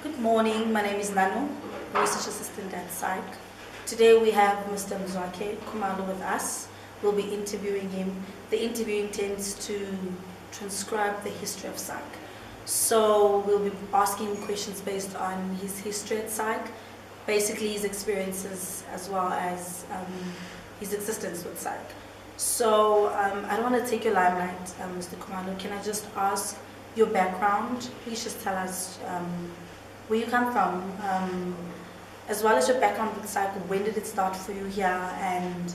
Good morning, my name is Nano, Research Assistant at SAAYC. Today we have Mr. Mzwakhe Khumalo with us. We'll be interviewing him. The interview intends to transcribe the history of SAAYC. So we'll be asking questions based on his history at SAAYC, basically his experiences as well as his existence with SAAYC. So I don't want to take your limelight, Mr. Khumalo. Can I just ask your background? Please just tell us where you come from, as well as your background with SAAYC. When did it start for you here, and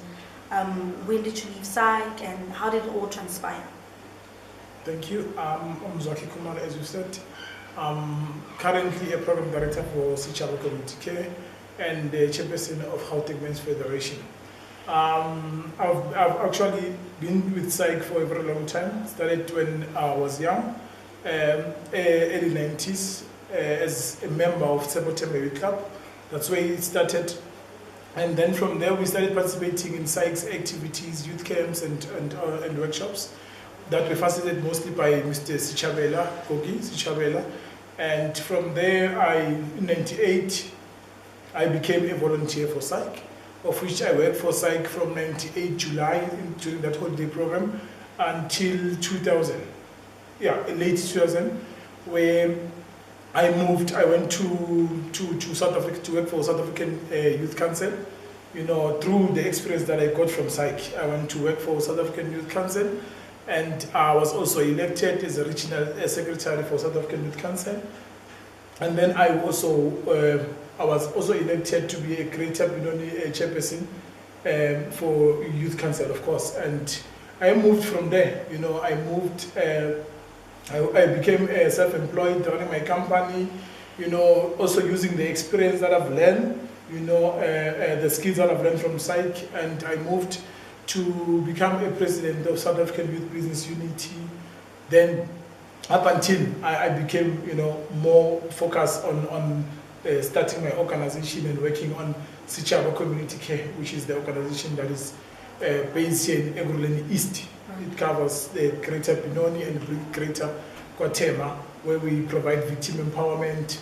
when did you leave SAAYC, and how did it all transpire? Thank you. I'm Mzwakhe Khumalo, as you said. I'm currently a program director for Sechaba Community Care and the chairperson of Gauteng Men's Federation. I've actually been with SAAYC for a very long time. Started when I was young, early 90s, as a member of September Youth Club. That's where it started. And then from there we started participating in SAAYC's activities, youth camps and workshops that were facilitated mostly by Mr. Sichabela, Kogi Sichabela. And from there, in 98, I became a volunteer for SAAYC, of which I worked for SAAYC from 98 July during that holiday program until 2000. Yeah, late 2000, where I moved. I went to South Africa to work for South African Youth Council. You know, through the experience that I got from SAAYC, I went to work for South African Youth Council, and I was also elected as a regional secretary for South African Youth Council. And then I was also elected to be a Greater Benoni chairperson for Youth Council, of course. And I moved from there. You know, I became self-employed, running my company, you know, also using the experience that I've learned, you know, the skills that I've learned from SAAYC, and I moved to become a president of South African Youth Business Unity. Then up until I became, you know, more focused on starting my organization and working on Sechaba Community Care, which is the organization that is based here in Ekurhuleni East. It covers the Greater Benoni and Greater KwaThema, where we provide victim empowerment.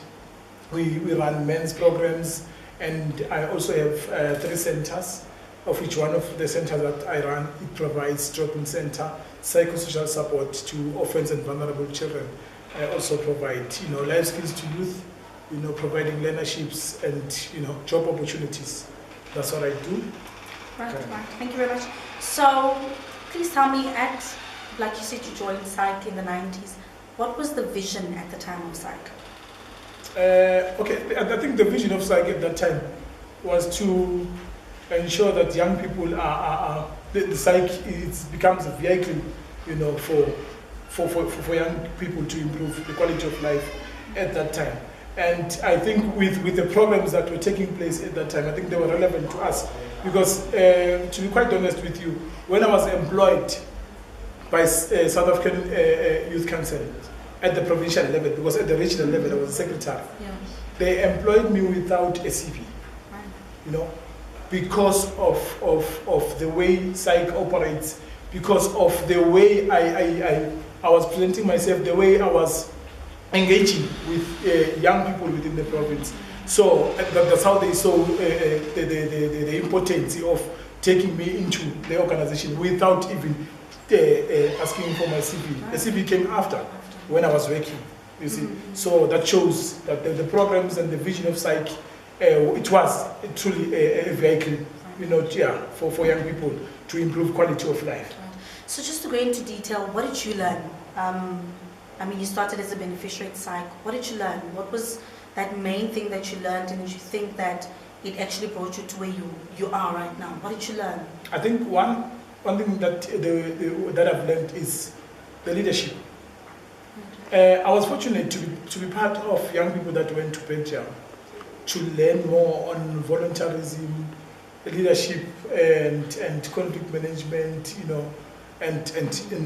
We run men's programs, and I also have 3 centers, of which one of the centers that I run, it provides drop-in center, psychosocial support to orphans and vulnerable children. I also provide, you know, life skills to youth, you know, providing learnerships and, you know, job opportunities. That's what I do. Right. Thank you very much. So, please tell me, like you said, you joined SAAYC in the 90s. What was the vision at the time of SAAYC? Okay, I think the vision of SAAYC at that time was to ensure that young people the SAAYC becomes a vehicle, you know, for young people to improve the quality of life at that time. And I think with the programs that were taking place at that time, I think they were relevant to us. Because, to be quite honest with you, when I was employed by South African Youth Council at the provincial level, because at the regional level I was a secretary, they employed me without a CV, you know, because of the way SAAYC operates, because of the way I was presenting myself, the way I was engaging with young people within the province. So that's how they saw the importance of taking me into the organization without even asking for my CV. The CV came after, when I was working, you see. So that shows that the programs and the vision of SAAYC, it was truly a vehicle, you know, for young people to improve quality of life. So just to go into detail, what did you learn? I mean, you started as a beneficiary at SAAYC. What did you learn? What was that main thing that you learned, and you think that it actually brought you to where you are right now? What did you learn? I think one thing that that I've learned is the leadership. I was fortunate to be part of young people that went to Belgium to learn more on volunteerism, leadership, and conflict management, you know, and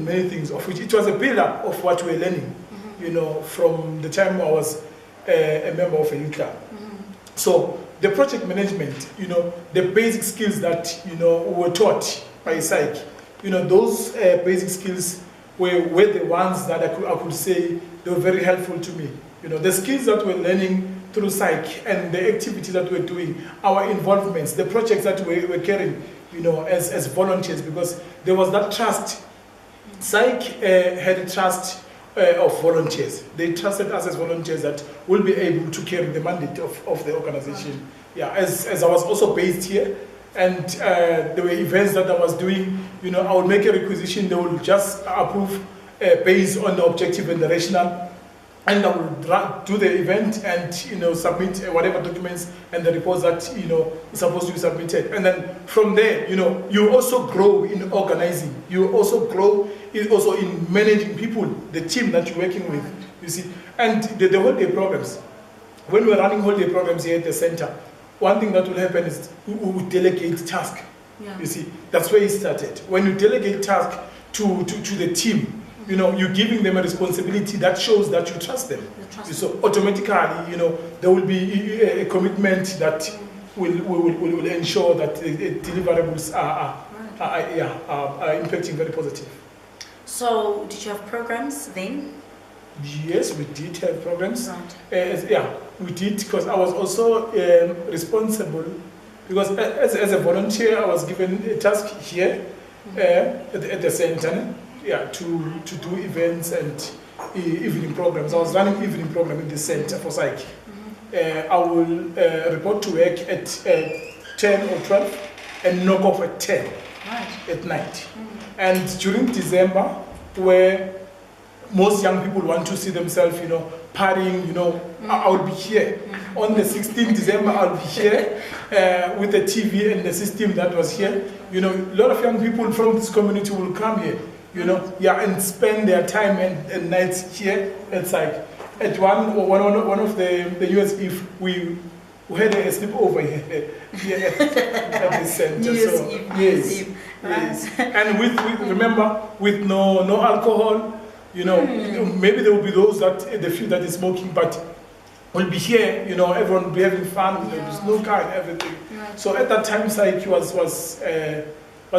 many things, of which it was a build-up of what we were learning, you know, from the time I was a member of a youth club. So the project management, you know, the basic skills that, you know, were taught by SAAYC, you know, those basic skills were the ones that I could say were very helpful to me. You know, the skills that we're learning through SAAYC and the activities that we're doing, our involvements, the projects that we're carrying, you know, as volunteers, because there was that trust. SAAYC had a trust of volunteers. They trusted us as volunteers that we'll be able to carry the mandate of the organization. Yeah, as I was also based here, and there were events that I was doing, you know, I would make a requisition, they will just approve based on the objective and the rationale, and I will do the event and, you know, submit whatever documents and the reports that, you know, is supposed to be submitted. And then from there, you know, you also grow in organizing. You also grow in managing people, the team that you're working with, you see. And the holiday programs, when we're running holiday programs here at the center, one thing that will happen is we will delegate tasks. You see, that's where it started. When you delegate tasks to the team, you know, you're giving them a responsibility that shows that you trust them. So automatically, you know, there will be a commitment that will ensure that the deliverables are impacting very positive. So, did you have programs then? Yes, we did have programs. Right. We did, because I was also responsible, because as a volunteer, I was given a task here at the center, to do events and evening programs. I was running evening program in the center for SAAYC. I will report to work at 10 or 12 and knock off at 10 at night. And during December, where most young people want to see themselves, you know, partying, you know, I will be here. On the 16th December, I'll be here with the TV and the system that was here. You know, a lot of young people from this community will come here, you know, and spend their time and nights here at SAAYC. At one of the US Eve, we had a sleepover here at the center. Yes. And with remember, with no alcohol, you know, maybe there will be those that, the few that is smoking, but we'll be here, you know, everyone will be having fun, there will be snooker and everything. So at that time, SAAYC was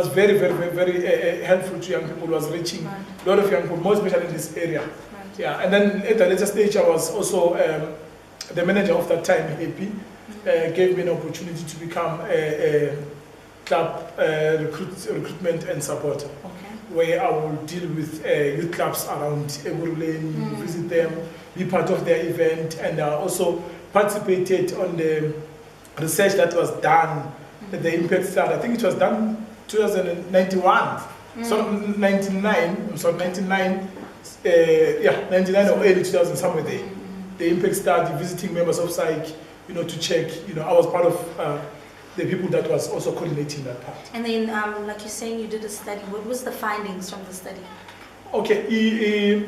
very, very, very helpful to young people, was reaching a lot of young people, more especially in this area. And then at the later stage, I was also the manager of that time, AP, gave me an opportunity to become a club recruitment and supporter, where I will deal with youth clubs around Eburuleni, visit them, be part of their event, and I also participated on the research that was done at the Impact Start. I think it was done 2091, so 99, 99 or early 2000, somewhere there. The Impact Start, visiting members of SAAYC, you know, to check, you know, I was part of the people that was also coordinating that part. And then, like you're saying, you did a study. What was the findings from the study? Okay,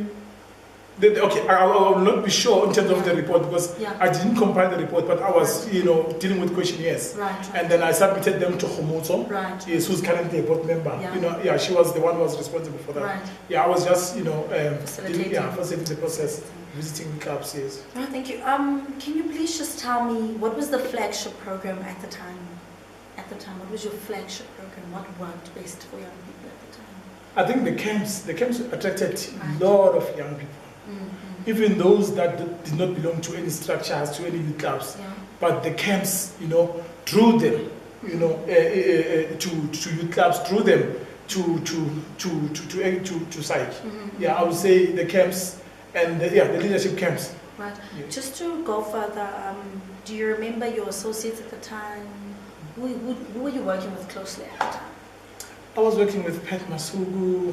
I will not be sure in terms of the report, because I didn't compile the report, but I was, you know, dealing with questionnaires. And then I submitted them to Homotso, yes, who's currently a board member. You know, she was the one who was responsible for that. I was just, you know, facilitating the process, visiting clubs, yes. Oh, thank you. Can you please just tell me, what was the flagship program at the time? What was your flagship program? What worked best for young people at the time? I think the camps attracted a lot of young people. Even those that did not belong to any structures, to any youth clubs, but the camps, you know, drew them, you know, to youth clubs, drew them to SAAYC. I would say the camps and the leadership camps. Just to go further, do you remember your associates at the time? Who were you working with closely at the time? I was working with Pat Masugu.